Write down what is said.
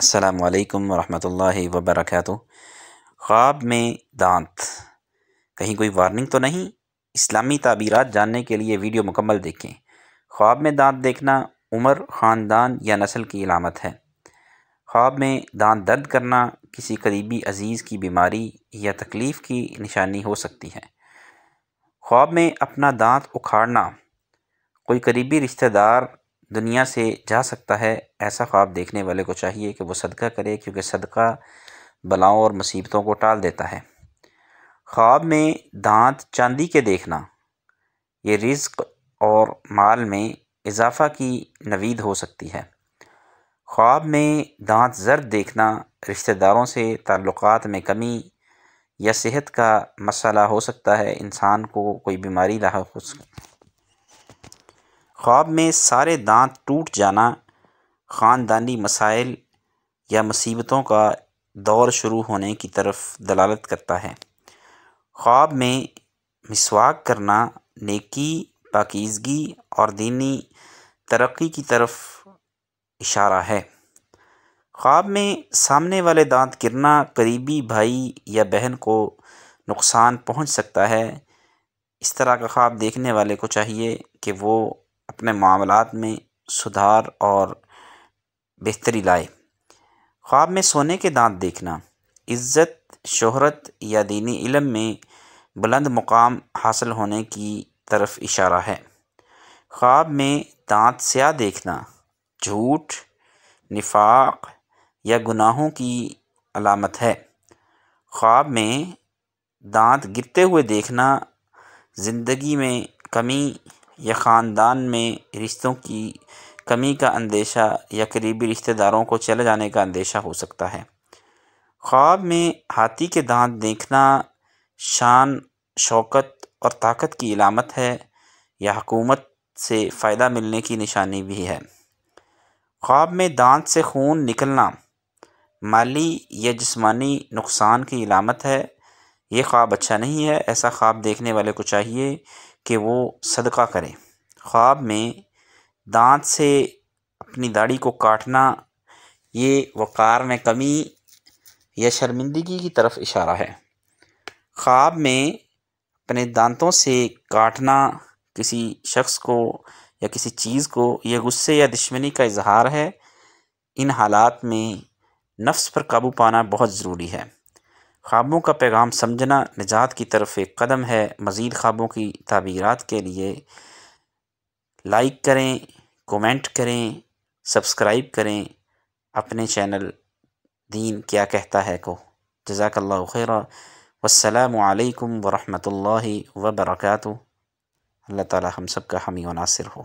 السلام علیکم ورحمۃ اللہ وبرکاتہ۔ خواب میں دانت، کہیں کوئی وارننگ تو نہیں؟ اسلامی تعبیرات جاننے کے لیے ویڈیو مکمل دیکھیں۔ خواب میں دانت دیکھنا عمر، خاندان یا نسل کی علامت ہے۔ خواب میں دانت درد کرنا کسی قریبی عزیز کی بیماری یا تکلیف کی نشانی ہو سکتی ہے۔ خواب میں اپنا دانت اکھاڑنا، کوئی قریبی رشتہ دار دنیا سے جا سکتا ہے۔ ایسا خواب دیکھنے والے کو چاہیے کہ وہ صدقہ کرے، کیونکہ صدقہ بلاؤں اور مصیبتوں کو ٹال دیتا ہے۔ خواب میں دانت چاندی کے دیکھنا، یہ رزق اور مال میں اضافہ کی نوید ہو سکتی ہے۔ خواب میں دانت زرد دیکھنا رشتہ داروں سے تعلقات میں کمی یا صحت کا مسئلہ ہو سکتا ہے، انسان کو کوئی بیماری لاحق ہو سکتی ہے۔ خواب میں سارے دانت ٹوٹ جانا خاندانی مسائل یا مصیبتوں کا دور شروع ہونے کی طرف دلالت کرتا ہے۔ خواب میں مسواک کرنا نیکی، پاکیزگی اور دینی ترقی کی طرف اشارہ ہے۔ خواب میں سامنے والے دانت گرنا قریبی بھائی یا بہن کو نقصان پہنچ سکتا ہے۔ اس طرح کا خواب دیکھنے والے کو چاہیے کہ وہ اپنے معاملات میں سدھار اور بہتری لائے۔ خواب میں سونے کے دانت دیکھنا عزت، شہرت یا دینی علم میں بلند مقام حاصل ہونے کی طرف اشارہ ہے۔ خواب میں دانت سیاہ دیکھنا جھوٹ، نفاق یا گناہوں کی علامت ہے۔ خواب میں دانت گرتے ہوئے دیکھنا زندگی میں کمی یا خاندان میں رشتوں کی کمی کا اندیشہ یا قریبی رشتہ داروں کو چلے جانے کا اندیشہ ہو سکتا ہے۔ خواب میں ہاتھی کے دانت دیکھنا شان، شوکت اور طاقت کی علامت ہے یا حکومت سے فائدہ ملنے کی نشانی بھی ہے۔ خواب میں دانت سے خون نکلنا مالی یا جسمانی نقصان کی علامت ہے۔ یہ خواب اچھا نہیں ہے۔ ایسا خواب دیکھنے والے کو چاہیے کہ وہ صدقہ کرے۔ خواب میں دانت سے اپنی داڑھی کو کاٹنا یہ وقار میں کمی یا شرمندگی کی طرف اشارہ ہے۔ خواب میں اپنے دانتوں سے کاٹنا کسی شخص کو یا کسی چیز کو یہ غصے یا دشمنی کا اظہار ہے۔ ان حالات میں نفس پر قابو پانا بہت ضروری ہے۔ خوابوں کا پیغام سمجھنا نجات کی طرف ایک قدم ہے۔ مزید خوابوں کی تعبیرات کے لیے لائک کریں، کومنٹ کریں، سبسکرائب کریں اپنے چینل دین کیا کہتا ہے کو۔ جزاک اللہ خیرا، والسلام علیکم ورحمۃ اللہ وبرکاتہ۔ اللہ تعالی ہم سب کا حامی و ناصر ہو۔